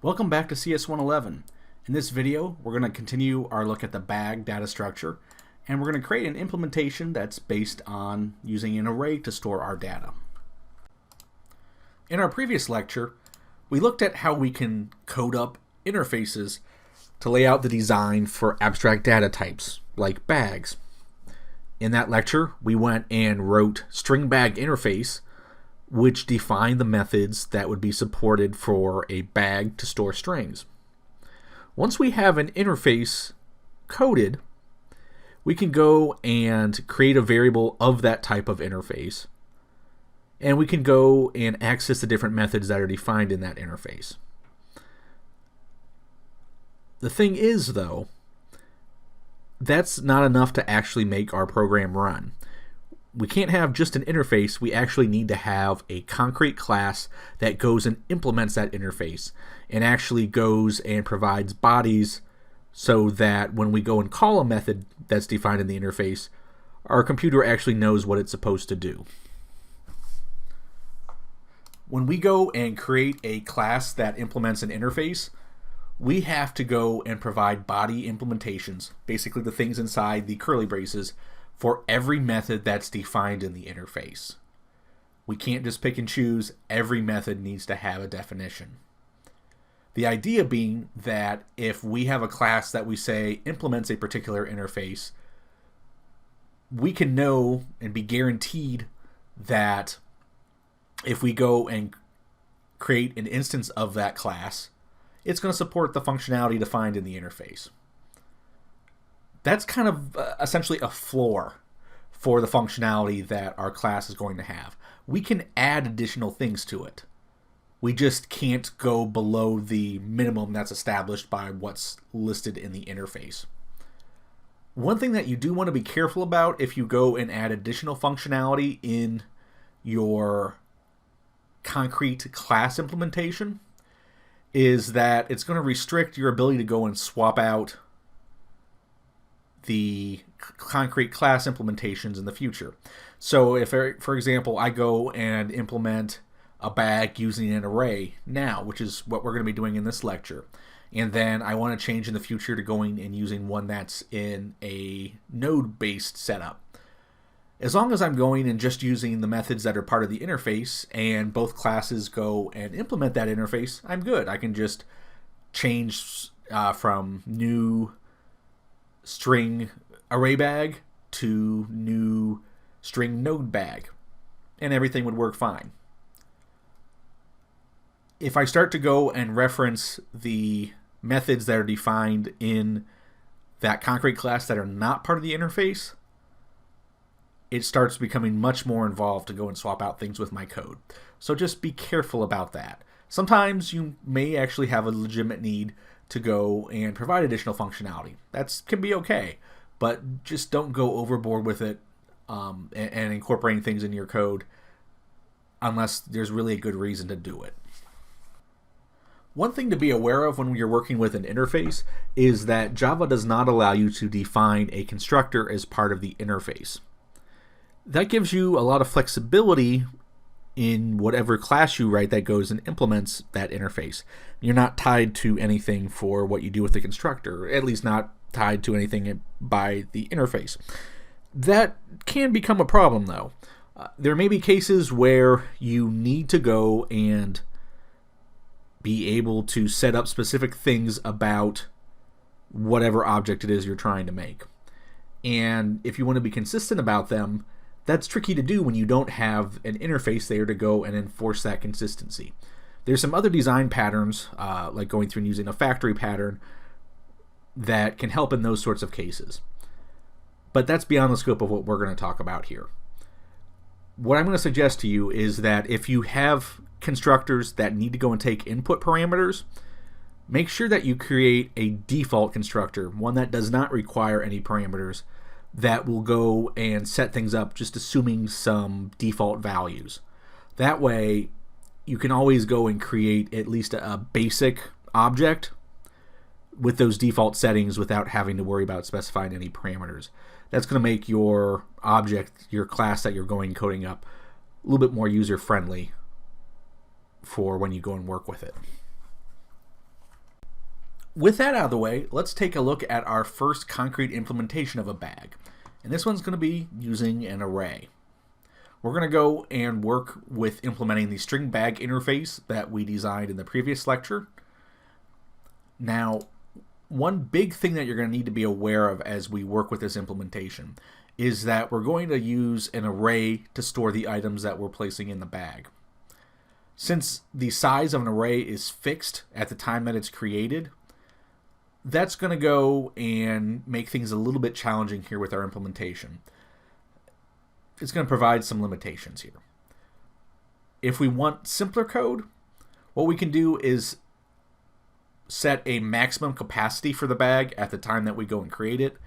Welcome back to CS 111. In this video, we're going to continue our look at the bag data structure, and we're going to create an implementation that's based on using an array to store our data. In our previous lecture, we looked at how we can code up interfaces to lay out the design for abstract data types, like bags. In that lecture, we went and wrote string bag interface, which defined the methods that would be supported for a bag to store strings. Once we have an interface coded, we can go and create a variable of that type of interface, and we can go and access the different methods that are defined in that interface. The thing is, though, that's not enough to actually make our program run. We can't have just an interface. We actually need to have a concrete class that goes and implements that interface and actually goes and provides bodies so that when we go and call a method that's defined in the interface, our computer actually knows what it's supposed to do. When we go and create a class that implements an interface, we have to go and provide body implementations, basically the things inside the curly braces, for every method that's defined in the interface. We can't just pick and choose. Every method needs to have a definition. The idea being that if we have a class that we say implements a particular interface, we can know and be guaranteed that if we go and create an instance of that class, it's going to support the functionality defined in the interface. That's kind of essentially a floor for the functionality that our class is going to have. We can add additional things to it. We just can't go below the minimum that's established by what's listed in the interface. One thing that you do want to be careful about if you go and add additional functionality in your concrete class implementation is that it's going to restrict your ability to go and swap out the concrete class implementations in the future. So if, for example, I go and implement a bag using an array now, which is what we're going to be doing in this lecture, and then I want to change in the future to going and using one that's in a node-based setup. As long as I'm going and just using the methods that are part of the interface and both classes go and implement that interface, I'm good. I can just change from new string array bag to new string node bag, and everything would work fine. If I start to go and reference the methods that are defined in that concrete class that are not part of the interface, it starts becoming much more involved to go and swap out things with my code. So just be careful about that. Sometimes you may actually have a legitimate need to go and provide additional functionality. That can be okay, but just don't go overboard with it and incorporating things in your code unless there's really a good reason to do it. One thing to be aware of when you're working with an interface is that Java does not allow you to define a constructor as part of the interface. That gives you a lot of flexibility in whatever class you write that goes and implements that interface. You're not tied to anything for what you do with the constructor, at least not tied to anything by the interface. That can become a problem, though. There may be cases where you need to go and be able to set up specific things about whatever object it is you're trying to make. And if you want to be consistent about them, that's tricky to do when you don't have an interface there to go and enforce that consistency. There's some other design patterns, like going through and using a factory pattern, that can help in those sorts of cases. But that's beyond the scope of what we're going to talk about here. What I'm going to suggest to you is that if you have constructors that need to go and take input parameters, make sure that you create a default constructor, one that does not require any parameters, that will go and set things up just assuming some default values. That way, you can always go and create at least a basic object with those default settings without having to worry about specifying any parameters. That's going to make your object, your class that you're going coding up, a little bit more user-friendly for when you go and work with it. With that out of the way, let's take a look at our first concrete implementation of a bag. And this one's going to be using an array. We're going to go and work with implementing the string bag interface that we designed in the previous lecture. Now, one big thing that you're going to need to be aware of as we work with this implementation is that we're going to use an array to store the items that we're placing in the bag. Since the size of an array is fixed at the time that it's created, that's going to go and make things a little bit challenging here with our implementation. It's going to provide some limitations here. If we want simpler code, what we can do is set a maximum capacity for the bag at the time that we go and create it,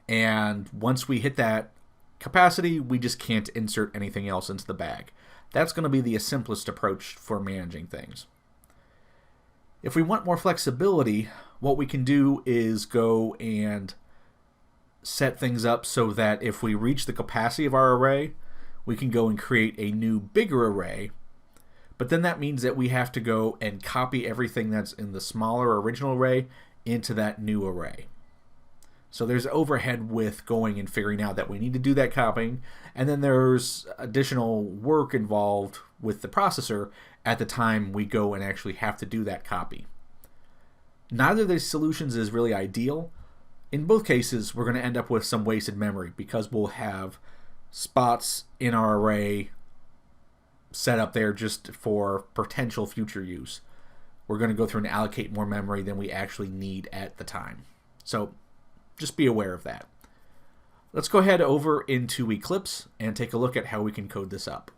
and once we hit that capacity, we just can't insert anything else into the bag. That's going to be the simplest approach for managing things. If we want more flexibility, what we can do is go and set things up so that if we reach the capacity of our array, we can go and create a new bigger array. But then that means that we have to go and copy everything that's in the smaller original array into that new array. So there's overhead with going and figuring out that we need to do that copying, and then there's additional work involved with the processor at the time we go and actually have to do that copy. Neither of these solutions is really ideal. In both cases, we're going to end up with some wasted memory because we'll have spots in our array set up there just for potential future use. We're going to go through and allocate more memory than we actually need at the time. So just be aware of that. Let's go ahead over into Eclipse and take a look at how we can code this up.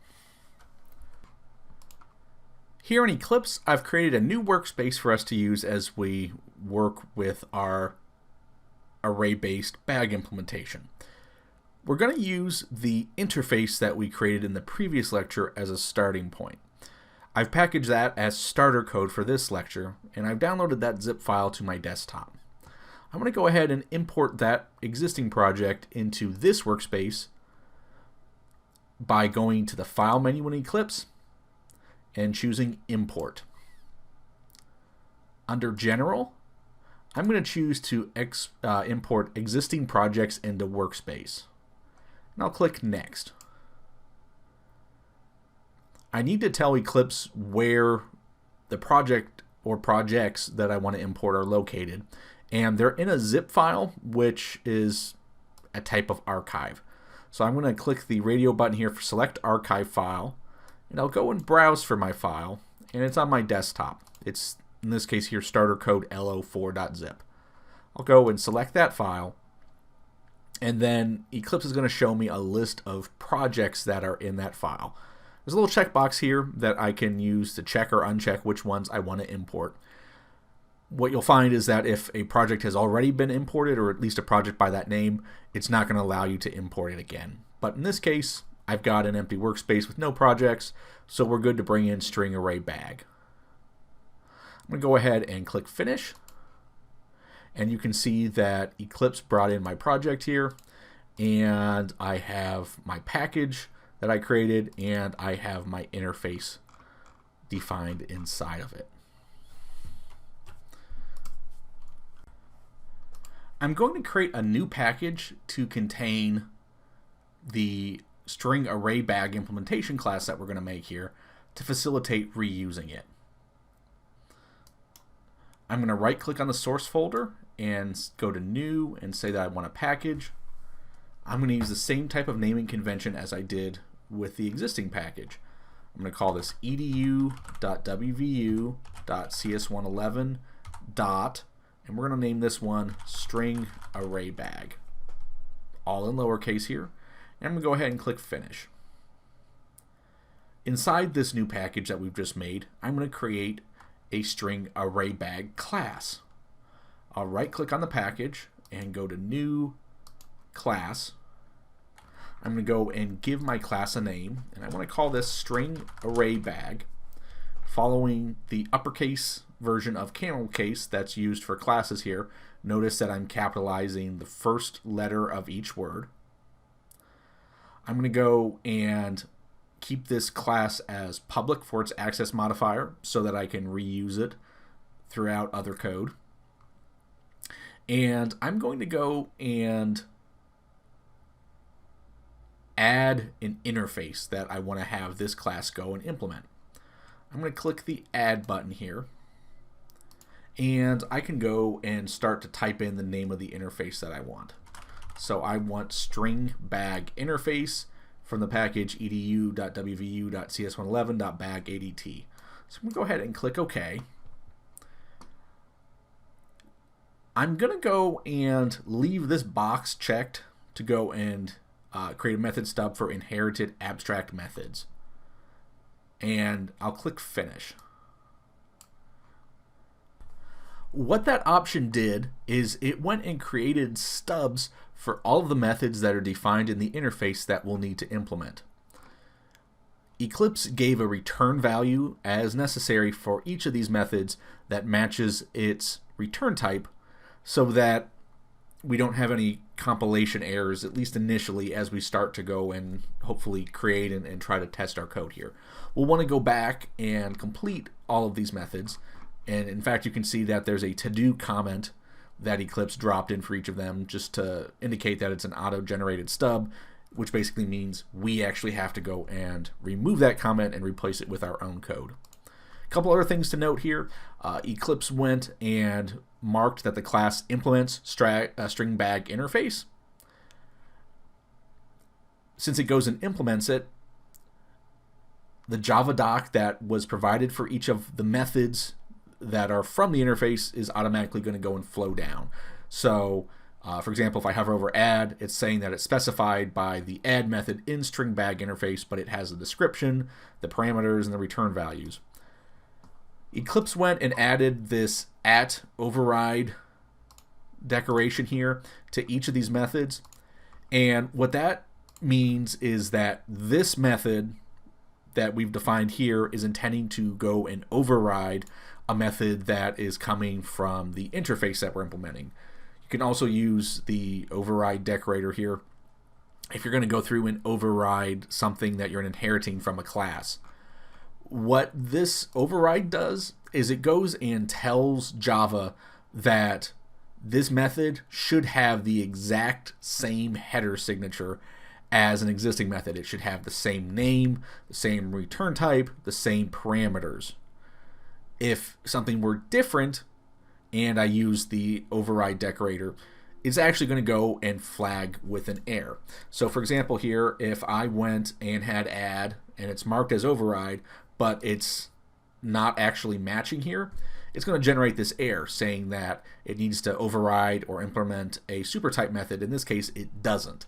Here in Eclipse, I've created a new workspace for us to use as we work with our array-based bag implementation. We're going to use the interface that we created in the previous lecture as a starting point. I've packaged that as starter code for this lecture, and I've downloaded that zip file to my desktop. I'm going to go ahead and import that existing project into this workspace by going to the File menu in Eclipse and choosing Import. Under General, I'm going to choose to import existing projects into Workspace. And I'll click Next. I need to tell Eclipse where the project or projects that I want to import are located. And they're in a zip file, which is a type of archive. So I'm going to click the radio button here for Select Archive File, and I'll go and browse for my file, and it's on my desktop. It's, in this case here, starter code lo4.zip. I'll go and select that file, and then Eclipse is going to show me a list of projects that are in that file. There's a little checkbox here that I can use to check or uncheck which ones I want to import. What you'll find is that if a project has already been imported, or at least a project by that name, it's not going to allow you to import it again. But in this case, I've got an empty workspace with no projects, so we're good to bring in string array bag. I'm going to go ahead and click Finish, and you can see that Eclipse brought in my project here, and I have my package that I created, and I have my interface defined inside of it. I'm going to create a new package to contain the string array bag implementation class that we're going to make here to facilitate reusing it. I'm going to right click on the source folder and go to New and say that I want a package. I'm going to use the same type of naming convention as I did with the existing package. I'm going to call this edu.wvu.cs111. And we're going to name this one string array bag, all in lowercase here. And I'm going to go ahead and click Finish. Inside this new package that we've just made, I'm going to create a string array bag class. I'll right click on the package and go to New Class. I'm going to go and give my class a name, and I want to call this string array bag, following the uppercase version of camel case that's used for classes here. Notice that I'm capitalizing the first letter of each word. I'm going to go and keep this class as public for its access modifier so that I can reuse it throughout other code. And I'm going to go and add an interface that I want to have this class go and implement. I'm going to click the Add button here, and I can go and start to type in the name of the interface that I want. So I want string bag interface from the package edu.wvu.cs111.bag.adt. So I'm going to go ahead and click OK. I'm going to go and leave this box checked to go and create a method stub for inherited abstract methods. And I'll click Finish. What that option did is it went and created stubs for all of the methods that are defined in the interface that we'll need to implement. Eclipse gave a return value as necessary for each of these methods that matches its return type, so that we don't have any compilation errors, at least initially, as we start to go and hopefully create and try to test our code here. We'll want to go back and complete all of these methods. And in fact, you can see that there's a to-do comment that Eclipse dropped in for each of them just to indicate that it's an auto-generated stub, which basically means we actually have to go and remove that comment and replace it with our own code. A couple other things to note here. Eclipse went and marked that the class implements string bag interface. Since it goes and implements it, the Javadoc that was provided for each of the methods that are from the interface is automatically going to go and flow down. So, for example, if I hover over add, it's saying that it's specified by the add method in string bag interface, but it has the description, the parameters, and the return values. Eclipse went and added this @override decoration here to each of these methods. And what that means is that this method that we've defined here is intending to go and override a method that is coming from the interface that we're implementing. You can also use the override decorator here if you're going to go through and override something that you're inheriting from a class. What this override does is it goes and tells Java that this method should have the exact same header signature as an existing method. It should have the same name, the same return type, the same parameters. If something were different and I use the override decorator, it's actually going to go and flag with an error. So for example here, if I went and had add and it's marked as override, but it's not actually matching here, it's going to generate this error saying that it needs to override or implement a supertype method. In this case, it doesn't.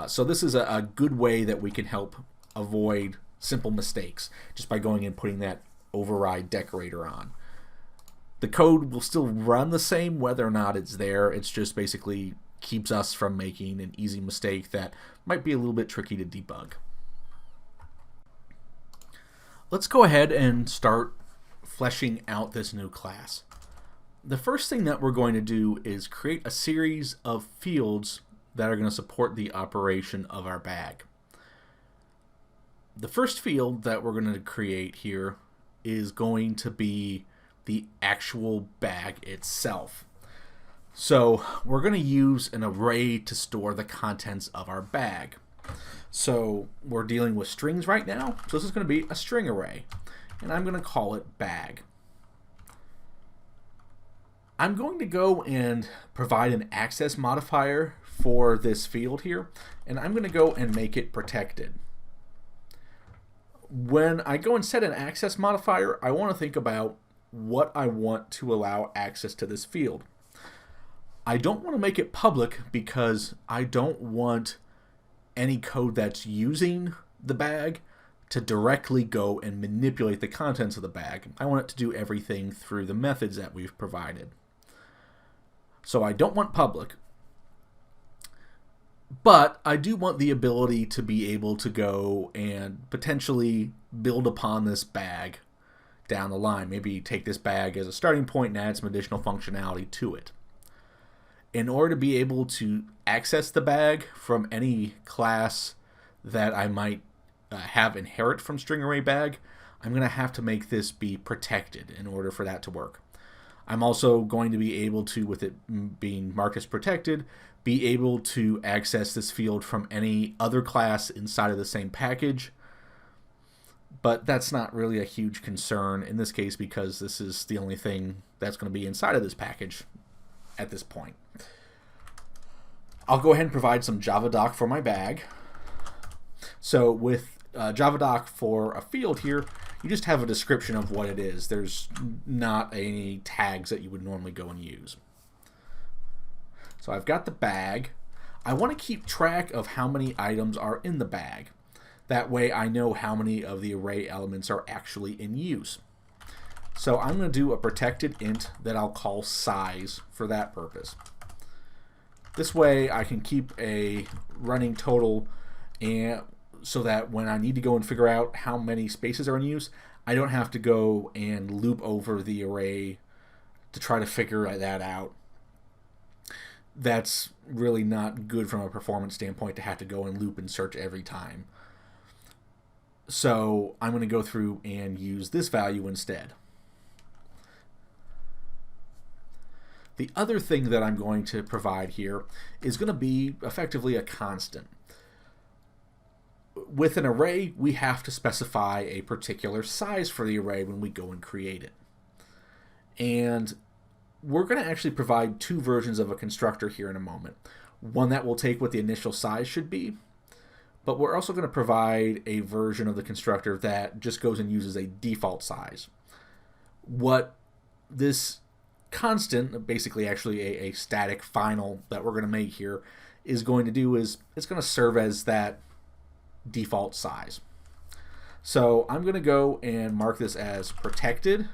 So this is a good way that we can help avoid simple mistakes just by going and putting that override decorator on. The code will still run the same whether or not it's there. It's just basically keeps us from making an easy mistake that might be a little bit tricky to debug. Let's go ahead and start fleshing out this new class. The first thing that we're going to do is create a series of fields that are going to support the operation of our bag. The first field that we're going to create here is going to be the actual bag itself. So we're going to use an array to store the contents of our bag. So we're dealing with strings right now, so this is going to be a string array, and I'm going to call it bag. I'm going to go and provide an access modifier for this field here, and I'm going to go and make it protected. When I go and set an access modifier, I want to think about what I want to allow access to this field. I don't want to make it public because I don't want any code that's using the bag to directly go and manipulate the contents of the bag. I want it to do everything through the methods that we've provided. So I don't want public, but I do want the ability to be able to go and potentially build upon this bag down the line. Maybe take this bag as a starting point and add some additional functionality to it. In order to be able to access the bag from any class that I might have inherit from string array bag, I'm going to have to make this be protected in order for that to work. I'm also going to be able to, with it being marked as protected, be able to access this field from any other class inside of the same package. But that's not really a huge concern in this case because this is the only thing that's going to be inside of this package at this point. I'll go ahead and provide some Javadoc for my bag. So with Javadoc for a field here, you just have a description of what it is. There's not any tags that you would normally go and use. So I've got the bag. I want to keep track of how many items are in the bag. That way I know how many of the array elements are actually in use. So I'm going to do a protected int that I'll call size for that purpose. This way I can keep a running total, and so that when I need to go and figure out how many spaces are in use, I don't have to go and loop over the array to try to figure that out. That's really not good from a performance standpoint to have to go and loop and search every time. So I'm going to go through and use this value instead. The other thing that I'm going to provide here is going to be effectively a constant. With an array, we have to specify a particular size for the array when we go and create it. And we're going to actually provide two versions of a constructor here in a moment. One that will take what the initial size should be, but we're also going to provide a version of the constructor that just goes and uses a default size. What this constant, basically actually a static final that we're going to make here, is going to do is it's going to serve as that default size. So I'm going to go and mark this as protected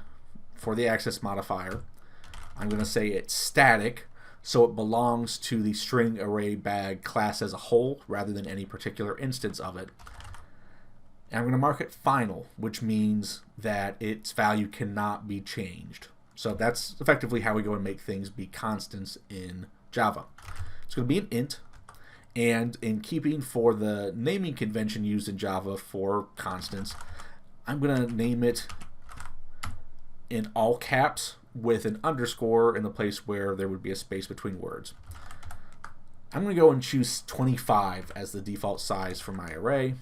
for the access modifier. I'm going to say it's static, so it belongs to the string array bag class as a whole rather than any particular instance of it. And I'm going to mark it final, which means that its value cannot be changed. So that's effectively how we go and make things be constants in Java. It's going to be an int, and in keeping for the naming convention used in Java for constants, I'm going to name it in all caps with an underscore in the place where there would be a space between words. I'm going to go and choose 25 as the default size for my array,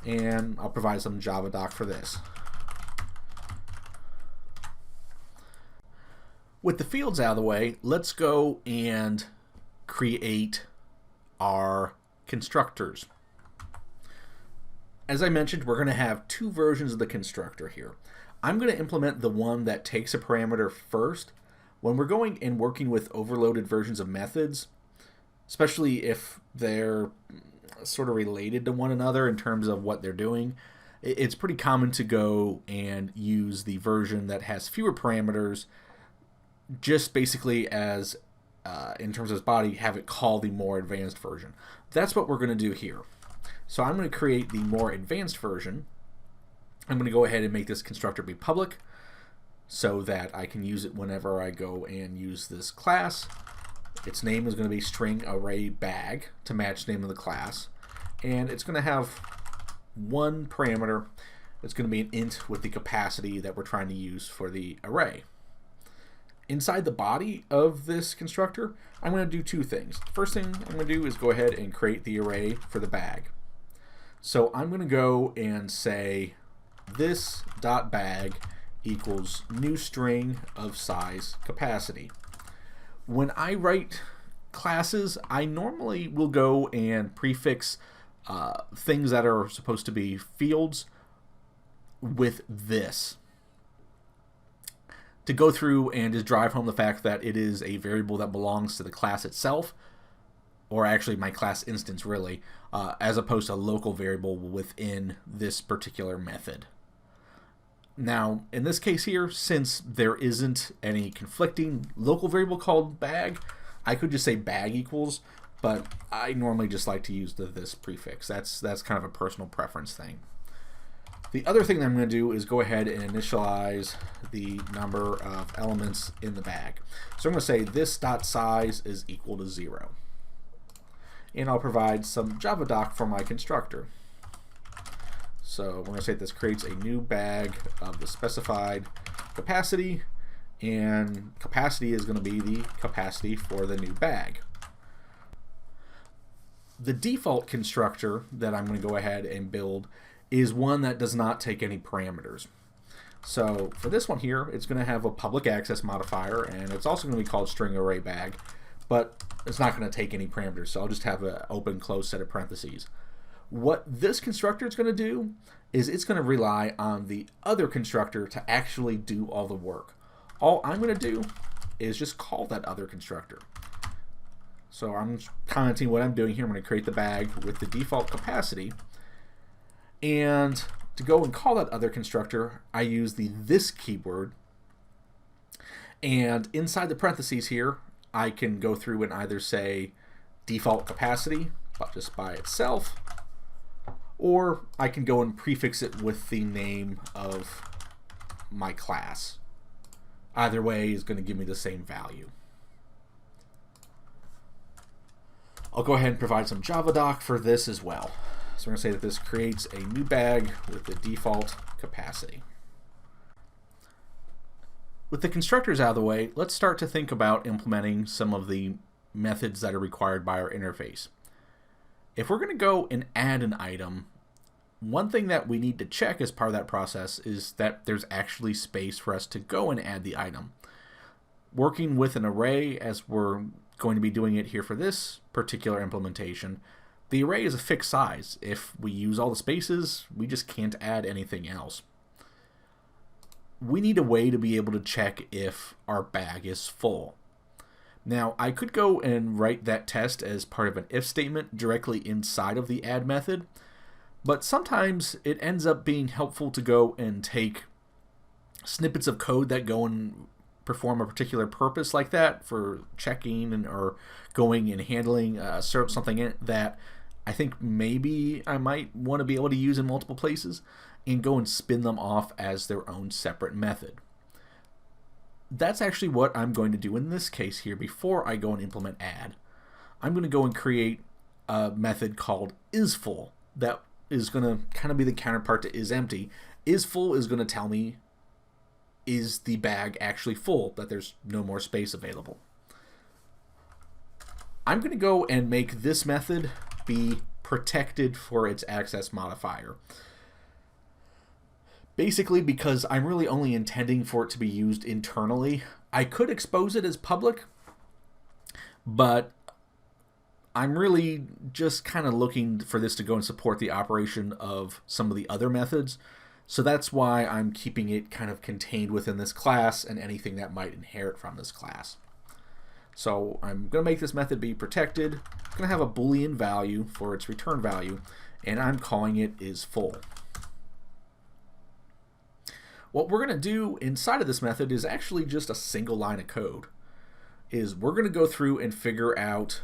and I'll provide some Javadoc for this. With the fields out of the way, let's go and create our constructors. As I mentioned, we're going to have two versions of the constructor here. I'm going to implement the one that takes a parameter first. When we're going and working with overloaded versions of methods, especially if they're sort of related to one another in terms of what they're doing, it's pretty common to go and use the version that has fewer parameters, just basically as in terms of its body, have it call the more advanced version. That's what we're going to do here. So I'm going to create the more advanced version. I'm going to go ahead and make this constructor be public so that I can use it whenever I go and use this class. Its name is going to be string array bag to match the name of the class, and it's going to have one parameter. It's going to be an int with the capacity that we're trying to use for the array. Inside the body of this constructor, I'm going to do two things. First thing I'm going to do is go ahead and create the array for the bag. So I'm going to go and say this dot bag equals new string of size capacity. When I write classes, I normally will go and prefix things that are supposed to be fields with this, to go through and just drive home the fact that it is a variable that belongs to the class itself, or actually my class instance really, as opposed to a local variable within this particular method. Now, in this case here, since there isn't any conflicting local variable called bag, I could just say bag equals, but I normally just like to use this prefix. That's kind of a personal preference thing. The other thing that I'm going to do is go ahead and initialize the number of elements in the bag. So I'm going to say this dot size is equal to 0. And I'll provide some Javadoc for my constructor. So we're going to say this creates a new bag of the specified capacity, and capacity is going to be the capacity for the new bag. The default constructor that I'm going to go ahead and build is one that does not take any parameters. So for this one here, it's going to have a public access modifier, and it's also going to be called string array bag, but it's not going to take any parameters, so I'll just have an open close set of parentheses. What this constructor is going to do is it's going to rely on the other constructor to actually do all the work. All I'm going to do is just call that other constructor. So I'm commenting what I'm doing here. I'm going to create the bag with the default capacity, and to go and call that other constructor, I use the this keyword, and inside the parentheses here, I can go through and either say default capacity, but just by itself, or I can go and prefix it with the name of my class. Either way is going to give me the same value. I'll go ahead and provide some Javadoc for this as well. So we're going to say that this creates a new bag with the default capacity. With the constructors out of the way, let's start to think about implementing some of the methods that are required by our interface. If we're going to go and add an item, one thing that we need to check as part of that process is that there's actually space for us to go and add the item. Working with an array, as we're going to be doing it here for this particular implementation, the array is a fixed size. If we use all the spaces, we just can't add anything else. We need a way to be able to check if our bag is full. Now, I could go and write that test as part of an if statement directly inside of the add method, but sometimes it ends up being helpful to go and take snippets of code that go and perform a particular purpose like that for checking and or going and handling something that I think maybe I might want to be able to use in multiple places, and go and spin them off as their own separate method. That's actually what I'm going to do in this case here before I go and implement add. I'm going to go and create a method called isFull that is going to kind of be the counterpart to isEmpty. IsFull is going to tell me, is the bag actually full, that there's no more space available. I'm going to go and make this method be protected for its access modifier. Basically, because I'm really only intending for it to be used internally. I could expose it as public, but I'm really just kind of looking for this to go and support the operation of some of the other methods. So that's why I'm keeping it kind of contained within this class and anything that might inherit from this class. So I'm going to make this method be protected. It's going to have a Boolean value for its return value, and I'm calling it isFull. What we're going to do inside of this method is actually just a single line of code. We're going to go through and figure out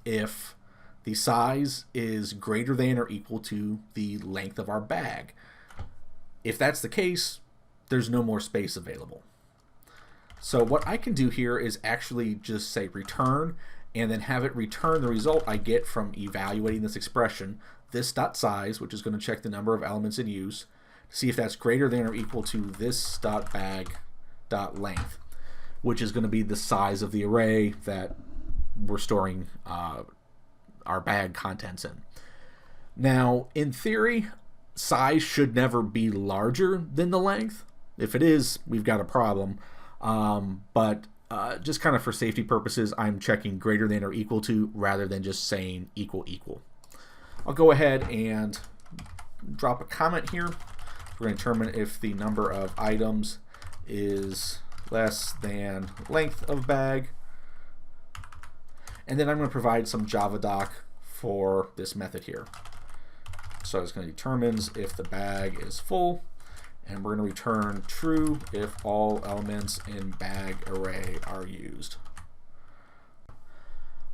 if the size is greater than or equal to the length of our bag. If that's the case, there's no more space available. So what I can do here is actually just say return, and then have it return the result I get from evaluating this expression, this.size, which is going to check the number of elements in use, to see if that's greater than or equal to this.bag.length, which is going to be the size of the array that we're storing our bag contents in. Now, in theory, size should never be larger than the length. If it is, we've got a problem. But just kind of for safety purposes, I'm checking greater than or equal to rather than just saying equal. I'll go ahead and drop a comment here. We're going to determine if the number of items is less than length of bag. And then I'm going to provide some Javadoc for this method here. So it's going to determines if the bag is full, and we're going to return true if all elements in bag array are used.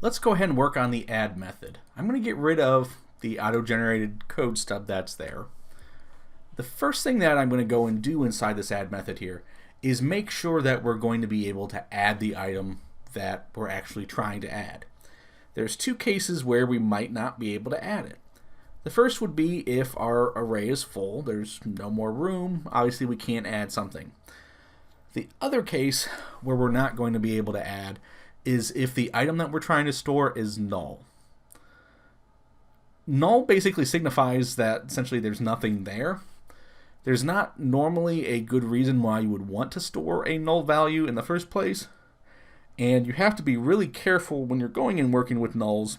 Let's go ahead and work on the add method. I'm going to get rid of the auto-generated code stub that's there. The first thing that I'm going to go and do inside this add method here is make sure that we're going to be able to add the item that we're actually trying to add. There's two cases where we might not be able to add it. The first would be if our array is full, there's no more room, obviously we can't add something. The other case where we're not going to be able to add is if the item that we're trying to store is null. Null basically signifies that essentially there's nothing there. There's not normally a good reason why you would want to store a null value in the first place, and you have to be really careful when you're going and working with nulls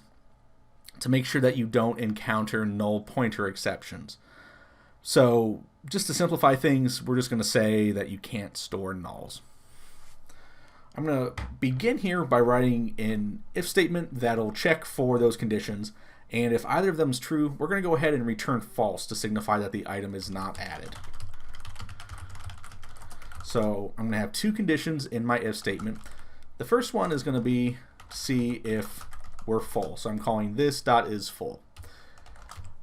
to make sure that you don't encounter null pointer exceptions. So just to simplify things, we're just going to say that you can't store nulls. I'm going to begin here by writing an if statement that'll check for those conditions, and if either of them is true, we're going to go ahead and return false to signify that the item is not added. So I'm going to have two conditions in my if statement. The first one is going to be see if we're full. So I'm calling this dot is full.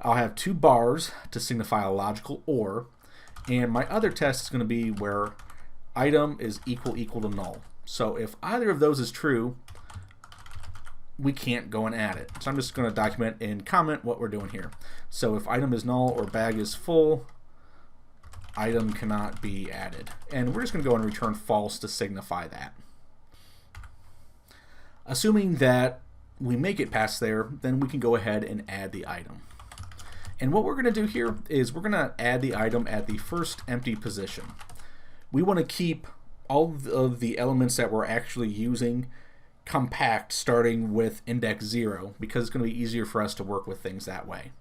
I'll have two bars to signify a logical OR, and my other test is going to be where item is equal to null. So if either of those is true, we can't go and add it. So I'm just going to document and comment what we're doing here. So if item is null or bag is full, item cannot be added. And we're just going to go and return false to signify that. Assuming that we make it past there, then we can go ahead and add the item. And what we're going to do here is we're going to add the item at the first empty position. We want to keep all of the elements that we're actually using compact starting with index 0 because it's going to be easier for us to work with things that way.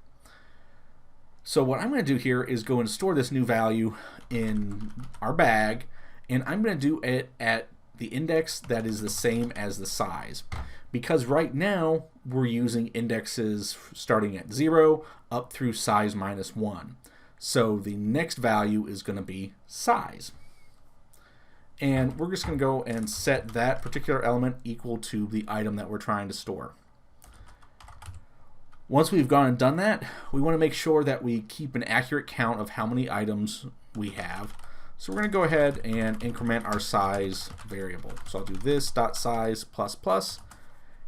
So what I'm going to do here is go and store this new value in our bag, and I'm going to do it at the index that is the same as the size. Because right now we're using indexes starting at 0 up through size -1. So the next value is going to be size. And we're just going to go and set that particular element equal to the item that we're trying to store. Once we've gone and done that, we want to make sure that we keep an accurate count of how many items we have. So we're going to go ahead and increment our size variable. So I'll do this dot size plus plus,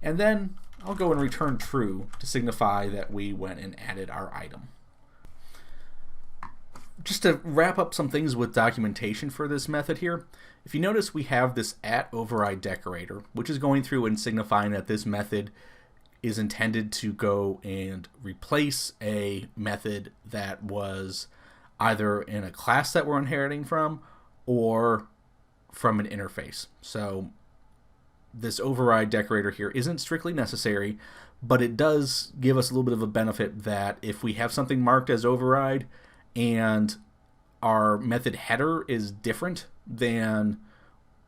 and then I'll go and return true to signify that we went and added our item. Just to wrap up some things with documentation for this method here, if you notice we have this @override decorator, which is going through and signifying that this method is intended to go and replace a method that was either in a class that we're inheriting from or from an interface. So this override decorator here isn't strictly necessary, but it does give us a little bit of a benefit that if we have something marked as override and our method header is different than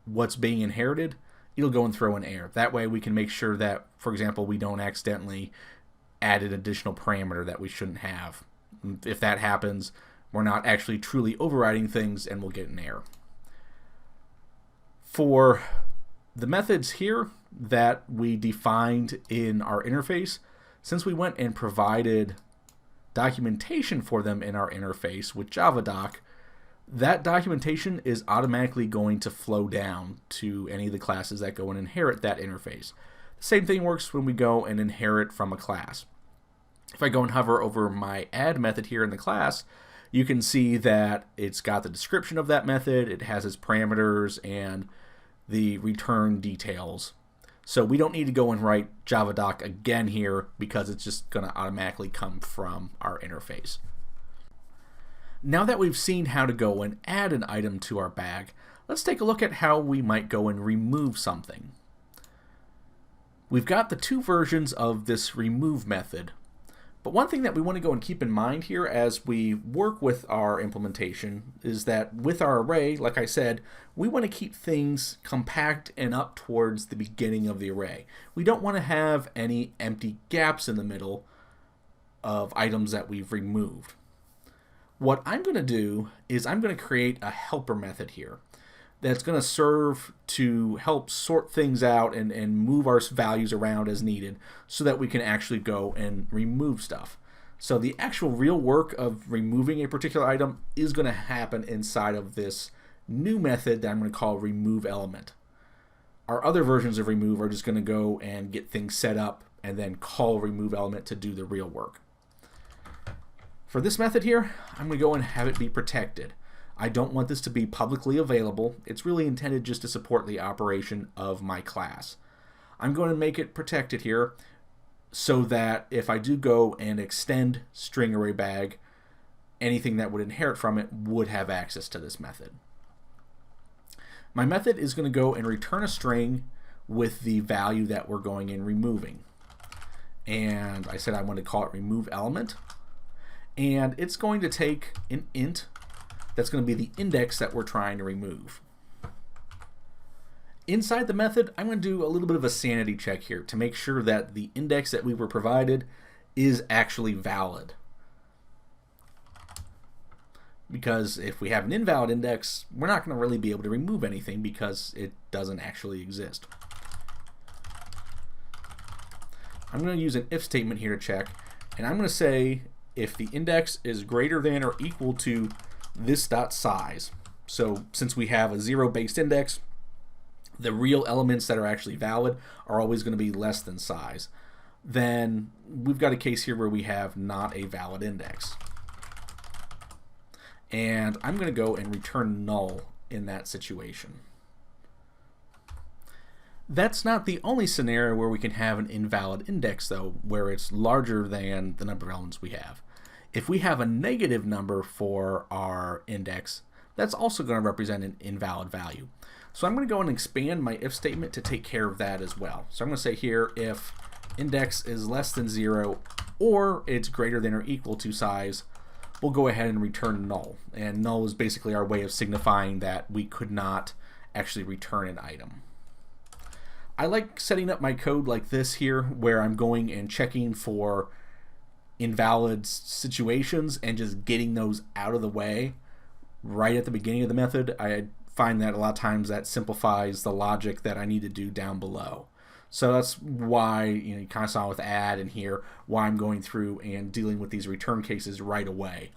what's being inherited, it'll go and throw an error. That way we can make sure that, for example, we don't accidentally add an additional parameter that we shouldn't have. If that happens, we're not actually truly overriding things and we'll get an error. For the methods here that we defined in our interface, since we went and provided documentation for them in our interface with Javadoc, that documentation is automatically going to flow down to any of the classes that go and inherit that interface. The same thing works when we go and inherit from a class. If I go and hover over my add method here in the class, you can see that it's got the description of that method, it has its parameters, and the return details. So we don't need to go and write Javadoc again here because it's just going to automatically come from our interface. Now that we've seen how to go and add an item to our bag, let's take a look at how we might go and remove something. We've got the two versions of this remove method, but one thing that we want to go and keep in mind here as we work with our implementation is that with our array, like I said, we want to keep things compact and up towards the beginning of the array. We don't want to have any empty gaps in the middle of items that we've removed. What I'm going to do is I'm going to create a helper method here that's going to serve to help sort things out and move our values around as needed so that we can actually go and remove stuff. So the actual real work of removing a particular item is going to happen inside of this new method that I'm going to call remove element. Our other versions of remove are just going to go and get things set up and then call remove element to do the real work. For this method here, I'm going to go and have it be protected. I don't want this to be publicly available. It's really intended just to support the operation of my class. I'm going to make it protected here so that if I do go and extend string array bag, anything that would inherit from it would have access to this method. My method is going to go and return a string with the value that we're going and removing. And I said I want to call it remove element. And it's going to take an int that's going to be the index that we're trying to remove. Inside the method, I'm going to do a little bit of a sanity check here to make sure that the index that we were provided is actually valid. Because if we have an invalid index, we're not going to really be able to remove anything because it doesn't actually exist. I'm going to use an if statement here to check, and I'm going to say if the index is greater than or equal to this dot size. So since we have a zero-based index, the real elements that are actually valid are always going to be less than size. Then we've got a case here where we have not a valid index. And I'm going to go and return null in that situation. That's not the only scenario where we can have an invalid index, though, where it's larger than the number of elements we have. If we have a negative number for our index, that's also going to represent an invalid value. So I'm going to go and expand my if statement to take care of that as well. So I'm going to say here if index is less than 0 or it's greater than or equal to size, we'll go ahead and return null. And null is basically our way of signifying that we could not actually return an item. I like setting up my code like this here, where I'm going and checking for invalid situations and just getting those out of the way right at the beginning of the method. I find that a lot of times that simplifies the logic that I need to do down below. So that's why, you kind of saw with add in here, why I'm going through and dealing with these return cases right away.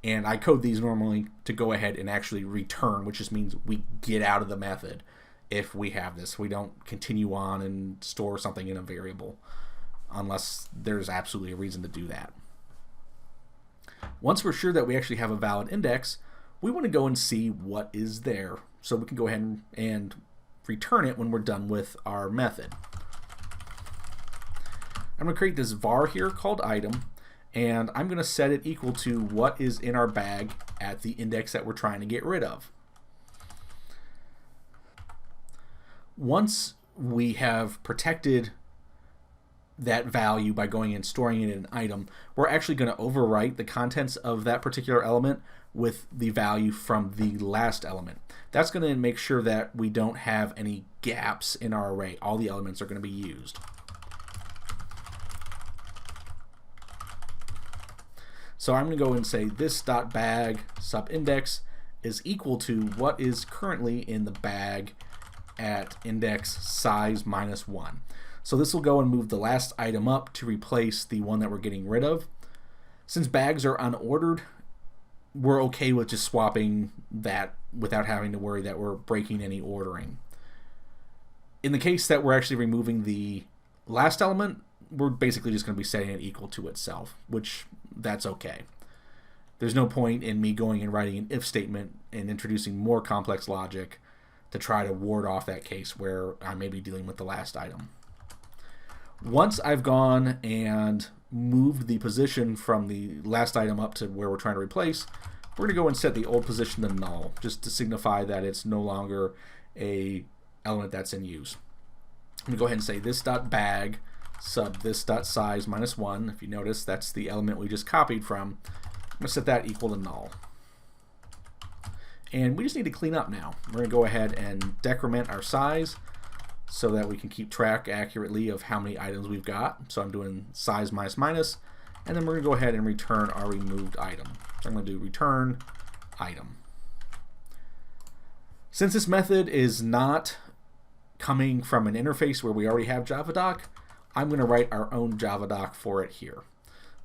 And I code these normally to go ahead and actually return, which just means we get out of the method if we have this. We don't continue on and store something in a variable unless there's absolutely a reason to do that. Once we're sure that we actually have a valid index, we want to go and see what is there, so we can go ahead and return it when we're done with our method. I'm going to create this var here called item, and I'm going to set it equal to what is in our bag at the index that we're trying to get rid of. Once we have protected that value by going and storing it in an item, we're actually going to overwrite the contents of that particular element with the value from the last element. That's going to make sure that we don't have any gaps in our array. All the elements are going to be used. So I'm going to go and say this dot bag subindex is equal to what is currently in the bag at index size -1. So this will go and move the last item up to replace the one that we're getting rid of. Since bags are unordered, we're okay with just swapping that without having to worry that we're breaking any ordering. In the case that we're actually removing the last element, we're basically just going to be setting it equal to itself, which that's okay. There's no point in me going and writing an if statement and introducing more complex logic to try to ward off that case where I may be dealing with the last item. Once I've gone and moved the position from the last item up to where we're trying to replace, we're going to go and set the old position to null, just to signify that it's no longer a element that's in use. I'm going to go ahead and say this dot bag sub this dot size -1. If you notice, that's the element we just copied from. I'm going to set that equal to null. And we just need to clean up now. We're going to go ahead and decrement our size so that we can keep track accurately of how many items we've got. So I'm doing size -, and then we're going to go ahead and return our removed item. So I'm going to do return item. Since this method is not coming from an interface where we already have Javadoc, I'm going to write our own Javadoc for it here.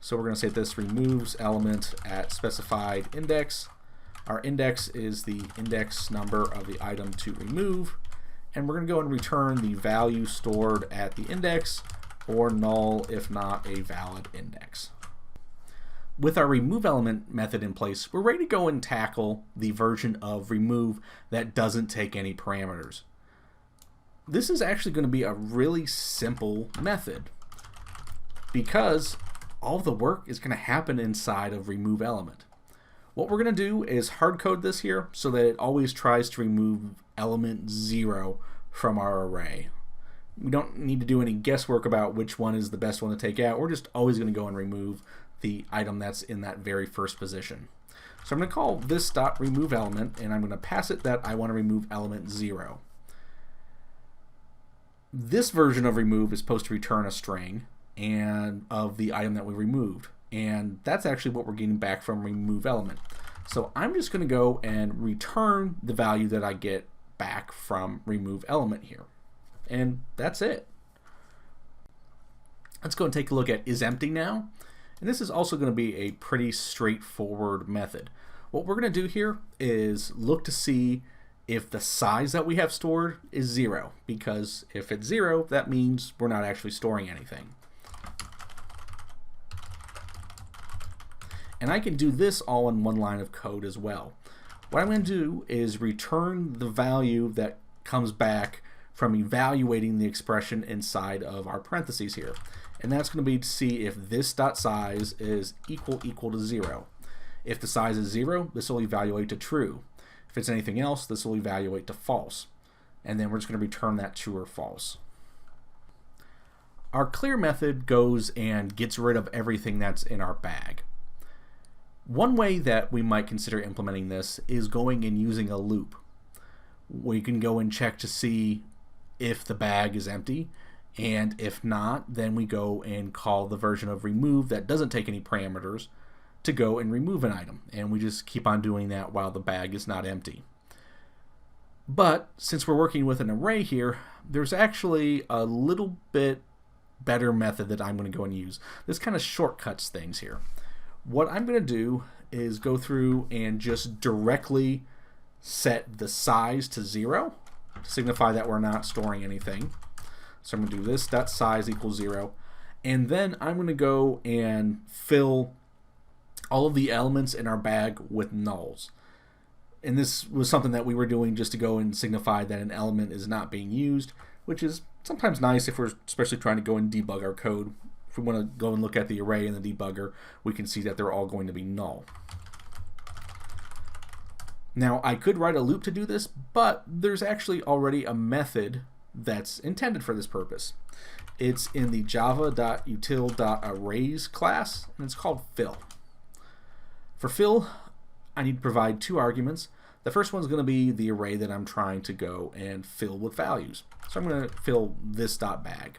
So we're going to say this removes element at specified index. Our index is the index number of the item to remove, and we're going to go and return the value stored at the index, or null if not a valid index. with our remove element method in place, we're ready to go and tackle the version of remove that doesn't take any parameters. This is actually going to be a really simple method because all of the work is going to happen inside of remove element. What we're going to do is hard code this here so that it always tries to remove element 0 from our array. We don't need to do any guesswork about which one is the best one to take out. We're just always going to go and remove the item that's in that very first position. So I'm going to call this dot remove element, and I'm going to pass it that I want to remove element 0. This version of remove is supposed to return a string and of the item that we removed, and that's actually what we're getting back from remove element. So I'm just going to go and return the value that I get back from remove element here. And that's it. Let's go and take a look at isEmpty now. And this is also going to be a pretty straightforward method. What we're going to do here is look to see if the size that we have stored is 0, because if it's 0, that means we're not actually storing anything. And I can do this all in one line of code as well. What I'm going to do is return the value that comes back from evaluating the expression inside of our parentheses here. And that's going to be to see if this dot size is equal to 0. If the size is 0, this will evaluate to true. If it's anything else, this will evaluate to false. And then we're just going to return that true or false. Our clear method goes and gets rid of everything that's in our bag. One way that we might consider implementing this is going and using a loop, where you can go and check to see if the bag is empty, and if not, then we go and call the version of remove that doesn't take any parameters to go and remove an item, and we just keep on doing that while the bag is not empty. But since we're working with an array here, there's actually a little bit better method that I'm going to go and use. This kind of shortcuts things here. What I'm going to do is go through and just directly set the size to 0 to signify that we're not storing anything. So I'm going to do this dot size equals 0, and then I'm going to go and fill all of the elements in our bag with nulls. And this was something that we were doing just to go and signify that an element is not being used, which is sometimes nice if we're especially trying to go and debug our code. If we want to go and look at the array in the debugger, we can see that they're all going to be null. Now, I could write a loop to do this, but there's actually already a method that's intended for this purpose. It's in the java.util.arrays class, and it's called fill. For fill, I need to provide 2 arguments. The first one's going to be the array that I'm trying to go and fill with values. So I'm going to fill this dot bag.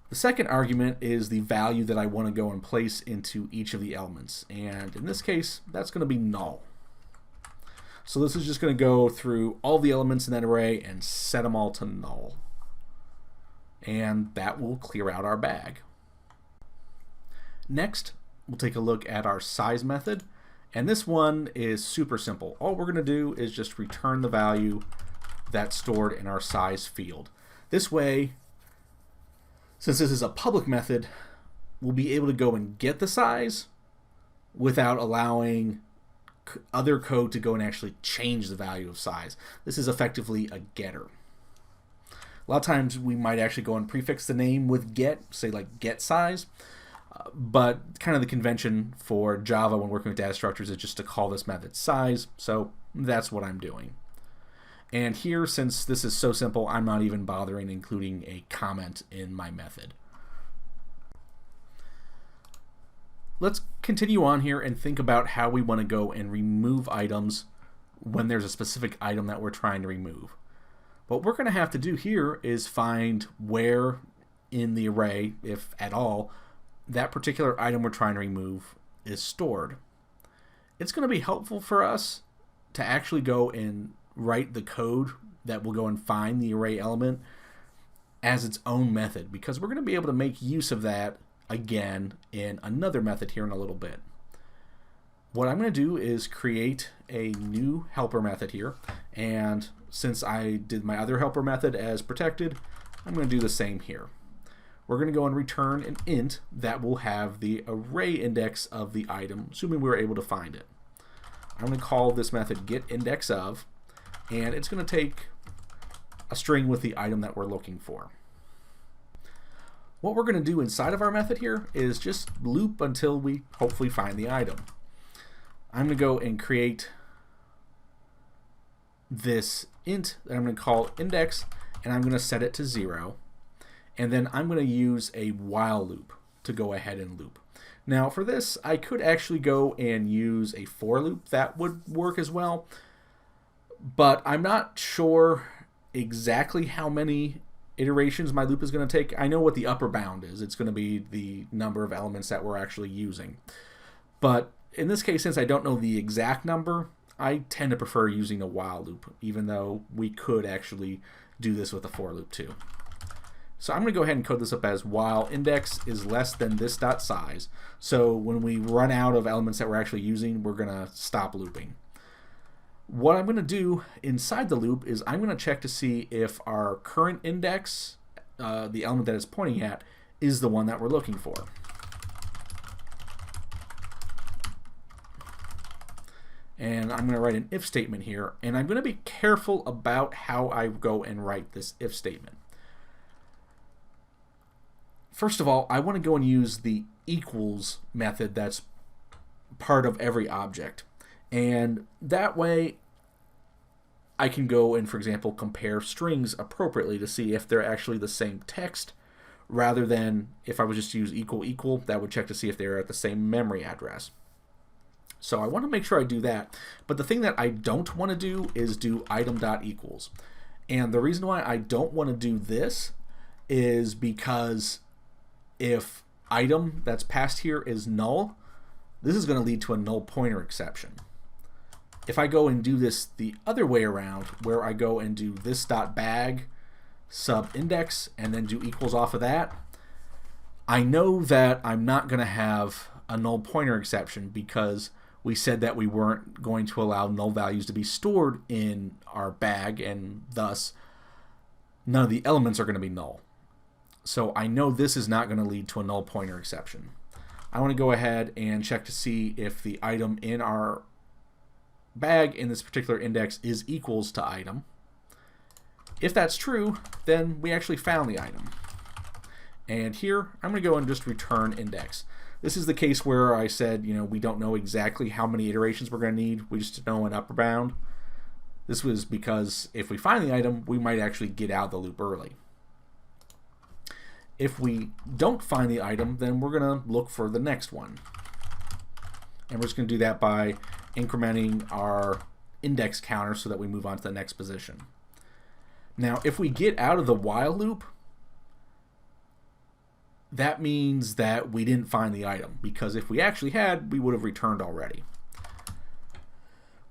The second argument is the value that I want to go and place into each of the elements, and in this case that's going to be null. So this is just going to go through all the elements in that array and set them all to null, and that will clear out our bag. Next, we'll take a look at our size method, and this one is super simple. All we're going to do is just return the value that's stored in our size field. This way, since this is a public method, we'll be able to go and get the size without allowing other code to go and actually change the value of size. This is effectively a getter. A lot of times we might actually go and prefix the name with get, say like get size, but kind of the convention for Java when working with data structures is just to call this method size, so that's what I'm doing. And here, since this is so simple, I'm not even bothering including a comment in my method. Let's continue on here and think about how we want to go and remove items when there's a specific item that we're trying to remove. What we're going to have to do here is find where in the array, if at all, that particular item we're trying to remove is stored. It's going to be helpful for us to actually go and write the code that will go and find the array element as its own method, because we're going to be able to make use of that again in another method here in a little bit. What I'm going to do is create a new helper method here, and since I did my other helper method as protected, I'm going to do the same here. we're going to go and return an int that will have the array index of the item, assuming we were able to find it. I'm going to call this method getIndexOf, and it's going to take a string with the item that we're looking for. What we're going to do inside of our method here is just loop until we hopefully find the item. I'm going to go and create this int that I'm going to call index, and I'm going to set it to 0. And then I'm going to use a while loop to go ahead and loop. Now for this, I could actually go and use a for loop. That would work as well. But I'm not sure exactly how many iterations my loop is going to take. I know what the upper bound is. It's going to be the number of elements that we're actually using. But in this case, since I don't know the exact number, I tend to prefer using a while loop, even though we could actually do this with a for loop too. So I'm going to go ahead and code this up as while index is less than this dot size. So when we run out of elements that we're actually using, we're going to stop looping. What I'm going to do inside the loop is I'm going to check to see if our current index, the element that it's pointing at, is the one that we're looking for. And I'm going to write an if statement here, and I'm going to be careful about how I go and write this if statement. First of all, I want to go and use the equals method that's part of every object. And that way I can go and, for example, compare strings appropriately to see if they're actually the same text, rather than if I would just use equal equal, that would check to see if they're at the same memory address. So I want to make sure I do that. But the thing that I don't want to do is do item.equals. And the reason why I don't want to do this is because if item that's passed here is null, this is going to lead to a null pointer exception. If I go and do this the other way around, where I go and do this dot bag sub index and then do equals off of that, I know that I'm not going to have a null pointer exception because we said that we weren't going to allow null values to be stored in our bag, and thus none of the elements are going to be null. So I know this is not going to lead to a null pointer exception. I want to go ahead and check to see if the item in our bag in this particular index is equals to item. If that's true, then we actually found the item. And here I'm going to go and just return index. This is the case where I said, we don't know exactly how many iterations we're going to need. We just know an upper bound. This was because if we find the item, we might actually get out of the loop early. If we don't find the item, then we're going to look for the next one. And we're just going to do that by incrementing our index counter so that we move on to the next position. Now, if we get out of the while loop, that means that we didn't find the item, because if we actually had, we would have returned already.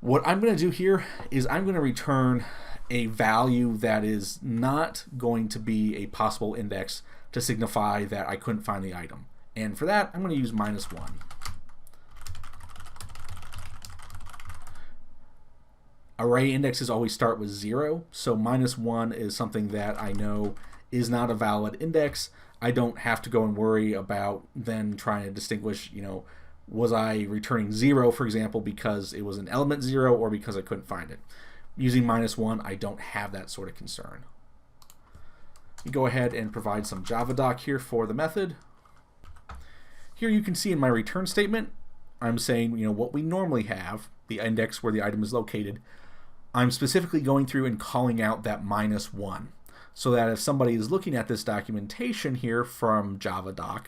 What I'm going to do here is I'm going to return a value that is not going to be a possible index to signify that I couldn't find the item. And for that, I'm going to use -1. Array indexes always start with 0, so -1 is something that I know is not a valid index. I don't have to go and worry about then trying to distinguish, was I returning 0, for example, because it was an element 0 or because I couldn't find it. Using -1, I don't have that sort of concern. You go ahead and provide some Javadoc here for the method. Here you can see in my return statement, I'm saying, what we normally have, the index where the item is located. I'm specifically going through and calling out that -1, so that if somebody is looking at this documentation here from Javadoc,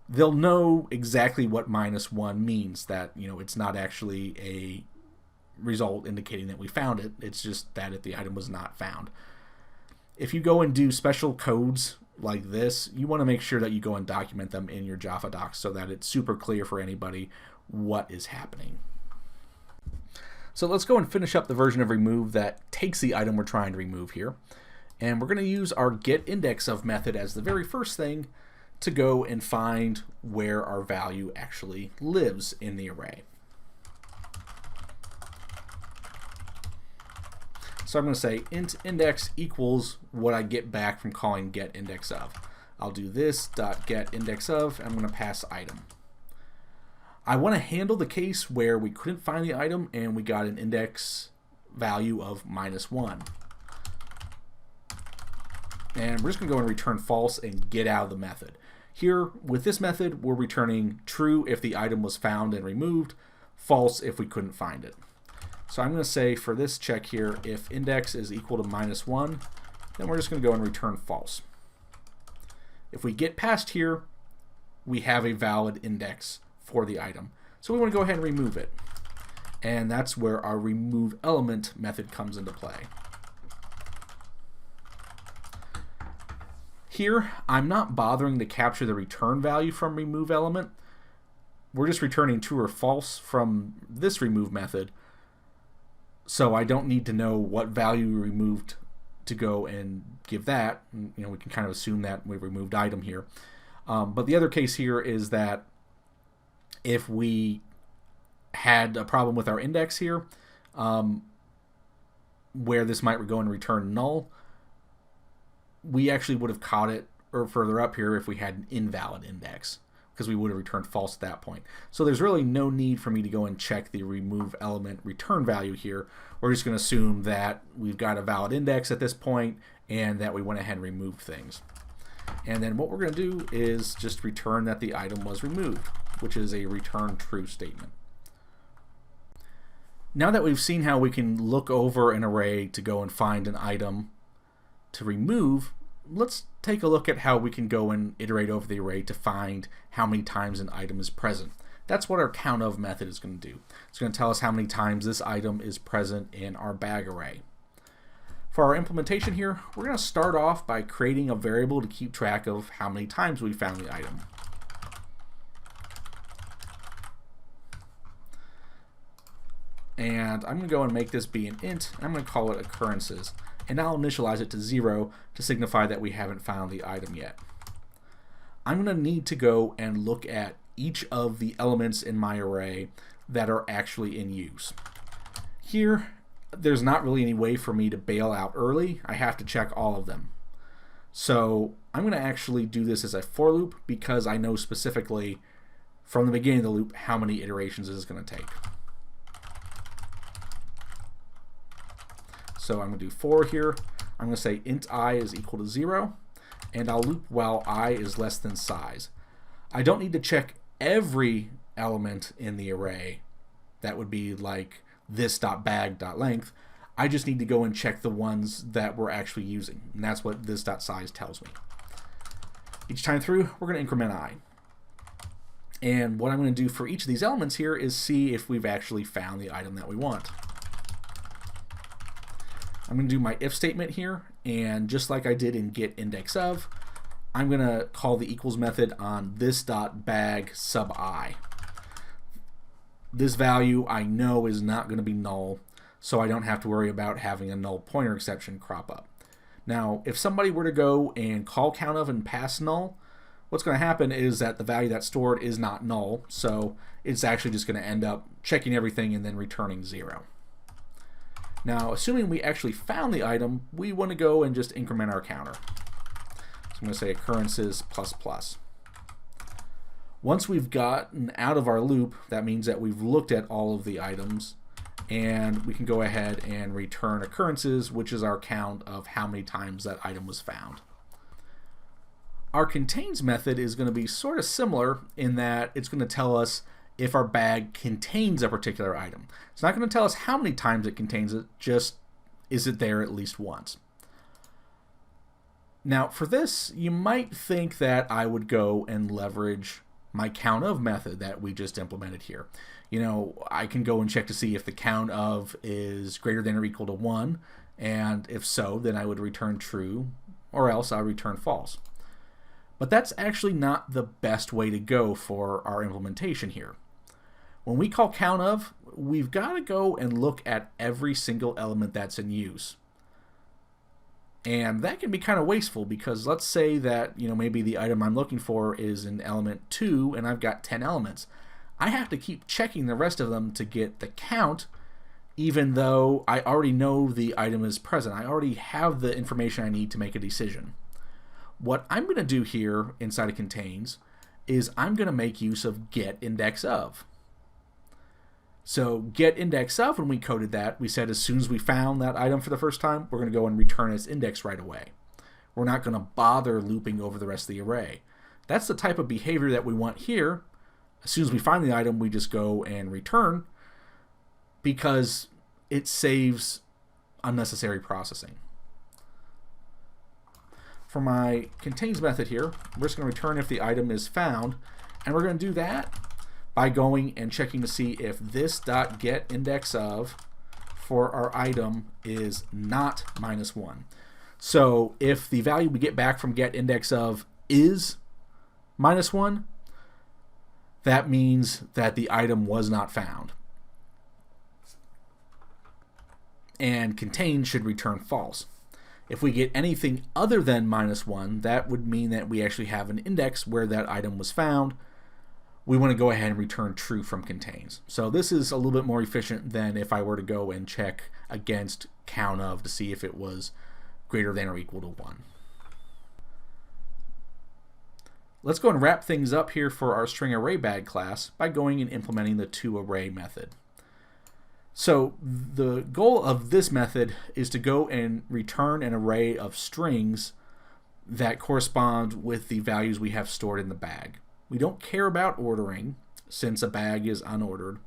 they'll know exactly what -1 means, that it's not actually a result indicating that we found it, it's just that if the item was not found. If you go and do special codes like this, you want to make sure that you go and document them in your Javadoc so that it's super clear for anybody what is happening. So let's go and finish up the version of remove that takes the item we're trying to remove here. And we're going to use our getIndexOf method as the very first thing to go and find where our value actually lives in the array. So I'm going to say int index equals what I get back from calling getIndexOf. I'll do this dot get index of, and I'm going to pass item. I want to handle the case where we couldn't find the item and we got an index value of -1. And we're just going to go and return false and get out of the method. Here, with this method, we're returning true if the item was found and removed, false if we couldn't find it. So I'm going to say for this check here, if index is equal to -1, then we're just going to go and return false. If we get past here, we have a valid index for the item. So we want to go ahead and remove it. And that's where our remove element method comes into play. Here, I'm not bothering to capture the return value from remove element. We're just returning true or false from this remove method. So I don't need to know what value we removed to go and give that. You know, we can kind of assume that we removed item here. But the other case here is that if we had a problem with our index here, where this might go and return null, we actually would have caught it or further up here if we had an invalid index, because we would have returned false at that point. So there's really no need for me to go and check the remove element return value here. We're just going to assume that we've got a valid index at this point and that we went ahead and removed things. And then what we're going to do is just return that the item was removed, which is a return true statement. Now that we've seen how we can look over an array to go and find an item to remove, let's take a look at how we can go and iterate over the array to find how many times an item is present. That's what our count of method is going to do. It's going to tell us how many times this item is present in our bag array. For our implementation here, we're going to start off by creating a variable to keep track of how many times we found the item. And I'm going to go and make this be an int. I'm going to call it occurrences. And I'll initialize it to 0 to signify that we haven't found the item yet. I'm going to need to go and look at each of the elements in my array that are actually in use. Here, there's not really any way for me to bail out early. I have to check all of them. So I'm going to actually do this as a for loop because I know specifically from the beginning of the loop how many iterations this is going to take. So I'm going to do for here. I'm going to say int I is equal to 0, and I'll loop while I is less than size. I don't need to check every element in the array. That would be like this.bag.length. I just need to go and check the ones that we're actually using, and that's what this.size tells me. Each time through, we're going to increment I. And what I'm going to do for each of these elements here is see if we've actually found the item that we want. I'm going to do my if statement here, and just like I did in get index of, I'm going to call the equals method on this.bag sub I. This value I know is not going to be null, so I don't have to worry about having a null pointer exception crop up. Now, if somebody were to go and call count of and pass null, what's going to happen is that the value that's stored is not null, so it's actually just going to end up checking everything and then returning 0. Now, assuming we actually found the item, we want to go and just increment our counter. So I'm going to say occurrences plus plus. Once we've gotten out of our loop, that means that we've looked at all of the items, and we can go ahead and return occurrences, which is our count of how many times that item was found. Our contains method is going to be sort of similar in that it's going to tell us if our bag contains a particular item. It's not going to tell us how many times it contains it, just is it there at least once. Now for this, you might think that I would go and leverage my count of method that we just implemented here. You know, I can go and check to see if the count of is greater than or equal to 1, and if so, then I would return true, or else I'll return false. But that's actually not the best way to go for our implementation here. When we call count of, we've got to go and look at every single element that's in use. And that can be kind of wasteful because let's say that, you know, maybe the item I'm looking for is in element 2 and I've got 10 elements. I have to keep checking the rest of them to get the count, even though I already know the item is present. I already have the information I need to make a decision. what I'm going to do here inside of contains is I'm going to make use of get index of. So get index of, when we coded that, we said as soon as we found that item for the first time, we're going to go and return its index right away. We're not going to bother looping over the rest of the array. That's the type of behavior that we want here. As soon as we find the item, we just go and return, because it saves unnecessary processing. For my contains method here, we're just going to return if the item is found, and we're going to do that by going and checking to see if this.getIndexOf for our item is not -1. So if the value we get back from getIndexOf is -1, that means that the item was not found. And contain should return false. If we get anything other than -1, that would mean that we actually have an index where that item was found. We want to go ahead and return true from contains. So this is a little bit more efficient than if I were to go and check against count of to see if it was greater than or equal to 1. Let's go and wrap things up here for our string array bag class by going and implementing the toArray method. So the goal of this method is to go and return an array of strings that correspond with the values we have stored in the bag. We don't care about ordering since a bag is unordered.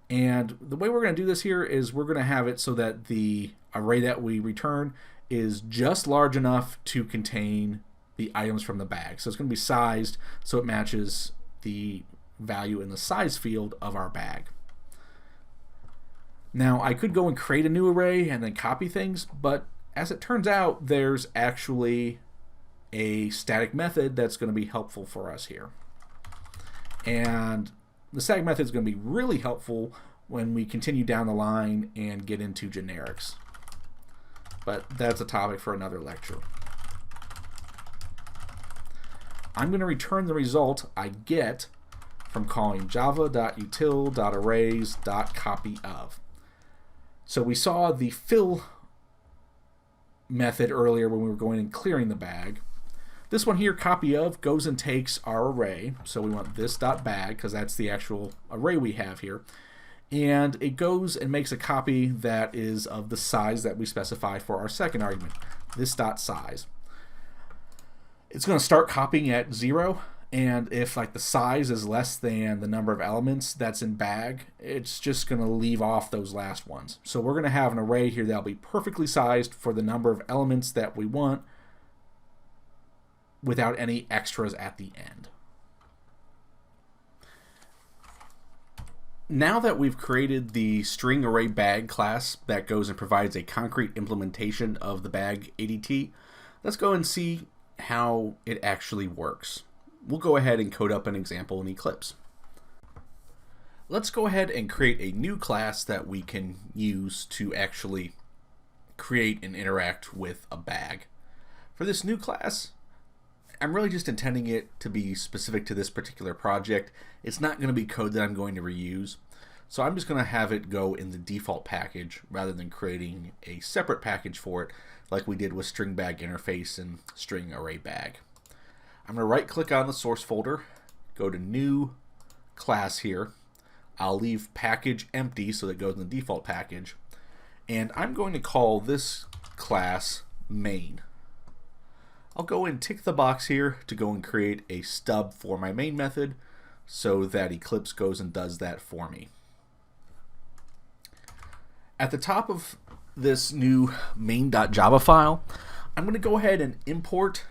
And the way we're going to do this here is we're going to have it so that the array that we return is just large enough to contain the items from the bag. So it's going to be sized so it matches the value in the size field of our bag. Now I could go and create a new array and then copy things, but as it turns out, there's actually a static method that's going to be helpful for us here. And the static method is going to be really helpful when we continue down the line and get into generics. But that's a topic for another lecture. I'm going to return the result I get from calling java.util.arrays.copyof. So we saw the fill method earlier when we were going and clearing the bag. This one here, copy of, goes and takes our array. So we want this.bag because that's the actual array we have here. And it goes and makes a copy that is of the size that we specify for our second argument, this.size. It's going to start copying at 0, and if like the size is less than the number of elements that's in bag, it's just going to leave off those last ones. So we're going to have an array here that'll be perfectly sized for the number of elements that we want without any extras at the end. Now that we've created the string array bag class that goes and provides a concrete implementation of the bag ADT, let's go and see how it actually works. We'll go ahead and code up an example in Eclipse. Let's go ahead and create a new class that we can use to actually create and interact with a bag. For this new class, I'm really just intending it to be specific to this particular project. It's not going to be code that I'm going to reuse. So I'm just going to have it go in the default package rather than creating a separate package for it like we did with string bag interface and string array bag. I'm going to right click on the source folder, go to new class here. I'll leave package empty so that it goes in the default package. And I'm going to call this class main. I'll go and tick the box here to go and create a stub for my main method so that Eclipse goes and does that for me. At the top of this new main.java file, I'm going to go ahead and import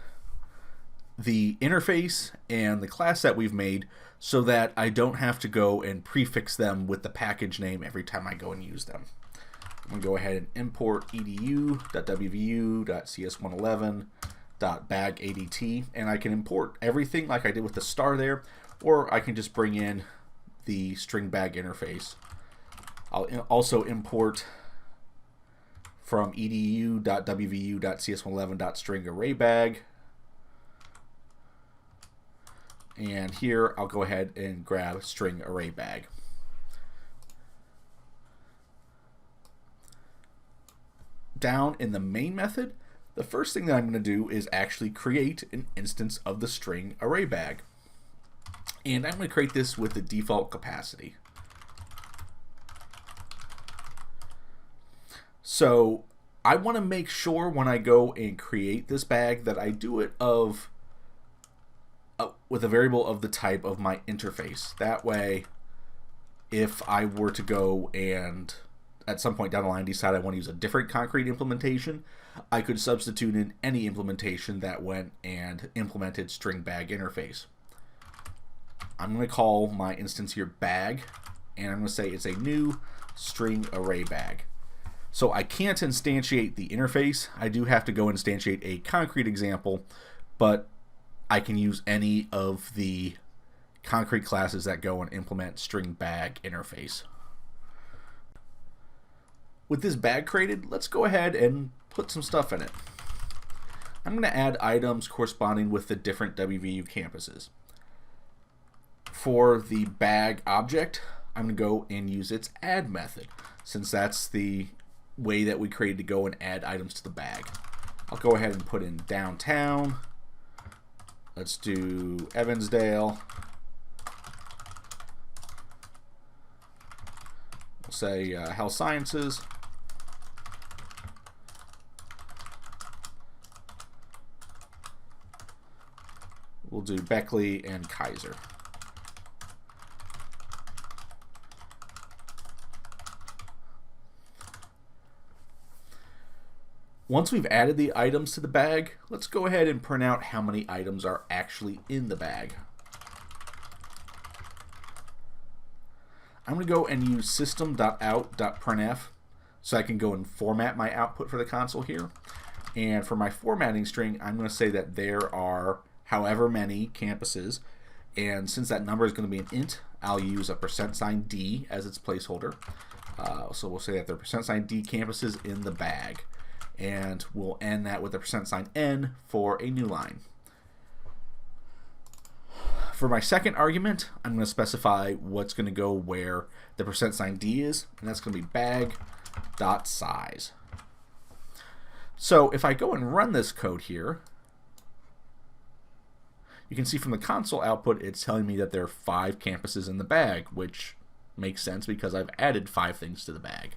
the interface and the class that we've made so that I don't have to go and prefix them with the package name every time I go and use them. I'm going to go ahead and import edu.wvu.cs111.bagadt, and I can import everything like I did with the star there, or I can just bring in the string bag interface. I'll also import from edu.wvu.cs111.stringarraybag. And here I'll go ahead and grab string array bag. Down in the main method, The first thing that I'm going to do is actually create an instance of the string array bag. And I'm going to create this with the default capacity. So I want to make sure when I go and create this bag that I do it with a variable of the type of my interface. That way, if I were to go and at some point down the line decide I want to use a different concrete implementation, I could substitute in any implementation that went and implemented string bag interface. I'm going to call my instance here bag, and I'm going to say it's a new string array bag. So I can't instantiate the interface. I do have to go instantiate a concrete example, but I can use any of the concrete classes that go and implement string bag interface. With this bag created, let's go ahead and put some stuff in it. I'm going to add items corresponding with the different WVU campuses. For the bag object, I'm going to go and use its add method, since that's the way that we created to go and add items to the bag. I'll go ahead and put in downtown. Let's do Evansdale. We'll say health sciences. We'll do Beckley and Kaiser. Once we've added the items to the bag, let's go ahead and print out how many items are actually in the bag. I'm going to go and use system.out.printf so I can go and format my output for the console here. And for my formatting string, I'm going to say that there are however many campuses, and since that number is going to be an int, I'll use a %d as its placeholder. So we'll say that there are $d campuses in the bag, and we'll end that with a %n for a new line. For my second argument, I'm going to specify what's going to go where the %d is, and that's going to be bag.size. So if I go and run this code here, you can see from the console output it's telling me that there are 5 campuses in the bag, which makes sense because I've added 5 things to the bag.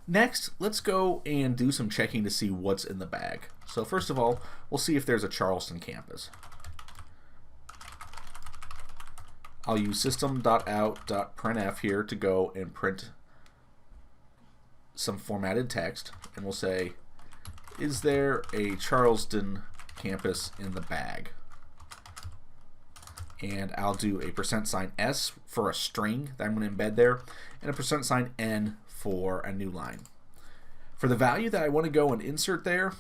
Next, let's go and do some checking to see what's in the bag. So first of all, we'll see if there's a Charleston campus. I'll use system.out.printf here to go and print some formatted text, and we'll say, is there a Charleston campus in the bag? And I'll do a %s for a string that I'm going to embed there, and a %n for a new line. For the value that I want to go and insert there,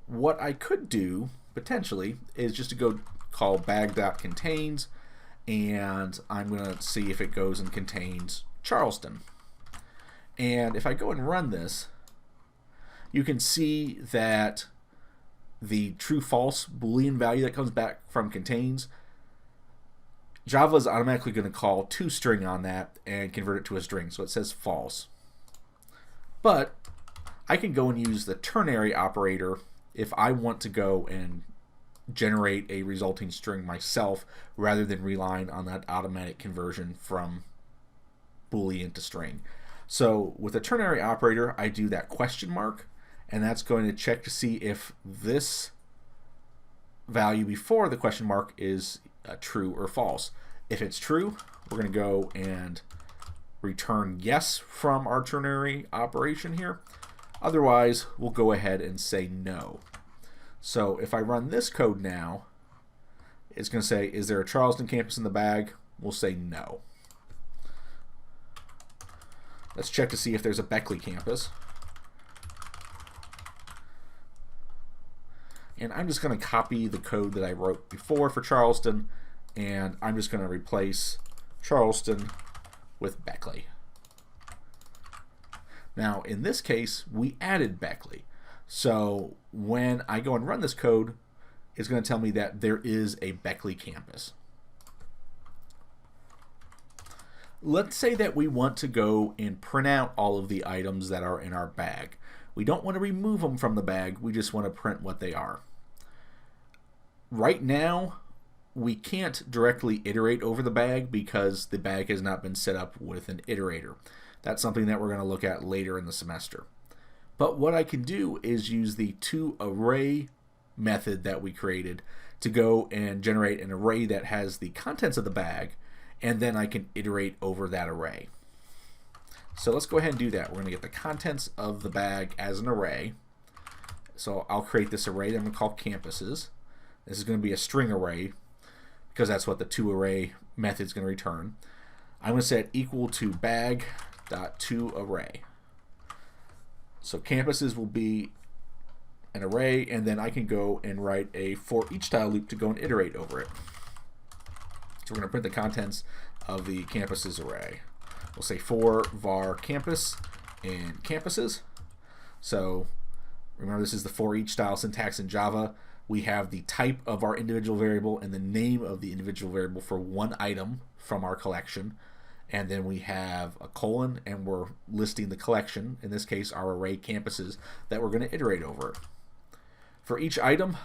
what I could do potentially is just to go call bag.contains, and I'm going to see if it goes and contains Charleston. And if I go and run this, you can see that the true-false Boolean value that comes back from contains, Java is automatically going to call toString on that and convert it to a string, so it says false. But I can go and use the ternary operator if I want to go and generate a resulting string myself rather than relying on that automatic conversion from Boolean to string. So with a ternary operator, I do that question mark, and that's going to check to see if this value before the question mark is true or false. If it's true, we're going to go and return yes from our ternary operation here. Otherwise, we'll go ahead and say no. So if I run this code now, it's going to say, is there a Charleston campus in the bag? We'll say no. Let's check to see if there's a Beckley campus. And I'm just going to copy the code that I wrote before for Charleston, and I'm just going to replace Charleston with Beckley. Now, in this case, we added Beckley. So when I go and run this code, it's going to tell me that there is a Beckley campus. Let's say that we want to go and print out all of the items that are in our bag. We don't want to remove them from the bag, we just want to print what they are. Right now, we can't directly iterate over the bag because the bag has not been set up with an iterator. That's something that we're going to look at later in the semester. But what I can do is use the toArray method that we created to go and generate an array that has the contents of the bag, and then I can iterate over that array. So let's go ahead and do that. We're going to get the contents of the bag as an array. So I'll create this array that I'm going to call campuses. This is going to be a string array because that's what the toArray method is going to return. I'm going to set equal to bag.toArray. So campuses will be an array, and then I can go and write a for each style loop to go and iterate over it. So we're going to print the contents of the campuses array. We'll say for var campus and campuses. So remember, this is the for each style syntax in Java. We have the type of our individual variable and the name of the individual variable for one item from our collection. And then we have a colon, and we're listing the collection, in this case our array campuses, that we're going to iterate over. For each item,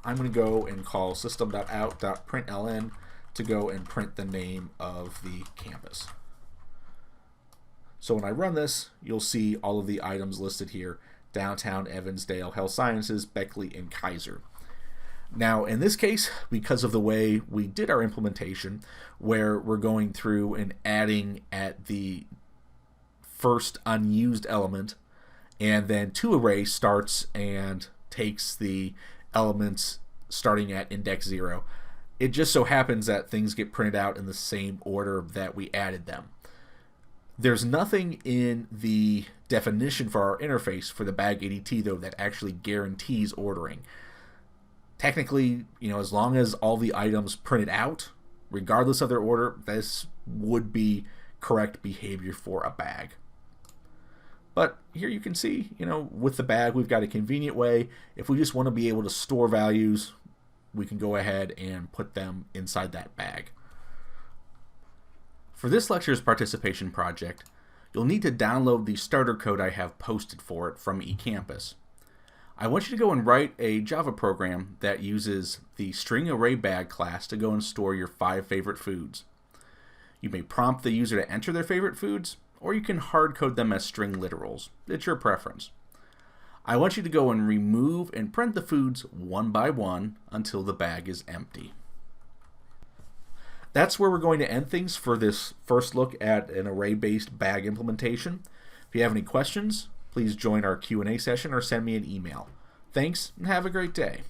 I'm going to go and call system.out.println to go and print the name of the campus. So when I run this, you'll see all of the items listed here: Downtown, Evansdale, Health Sciences, Beckley, and Kaiser. Now, in this case, because of the way we did our implementation, where we're going through and adding at the first unused element, and then toArray starts and takes the elements starting at index 0, it just so happens that things get printed out in the same order that we added them. There's nothing in the definition for our interface for the bag ADT, though, that actually guarantees ordering. Technically, as long as all the items printed out, regardless of their order, this would be correct behavior for a bag. But here you can see, with the bag, we've got a convenient way. If we just want to be able to store values, we can go ahead and put them inside that bag. For this lecture's participation project, you'll need to download the starter code I have posted for it from eCampus. I want you to go and write a Java program that uses the string array bag class to go and store your 5 favorite foods. You may prompt the user to enter their favorite foods, or you can hard code them as string literals. It's your preference. I want you to go and remove and print the foods one by one until the bag is empty. That's where we're going to end things for this first look at an array-based bag implementation. If you have any questions, please join our Q&A session or send me an email. Thanks, and have a great day.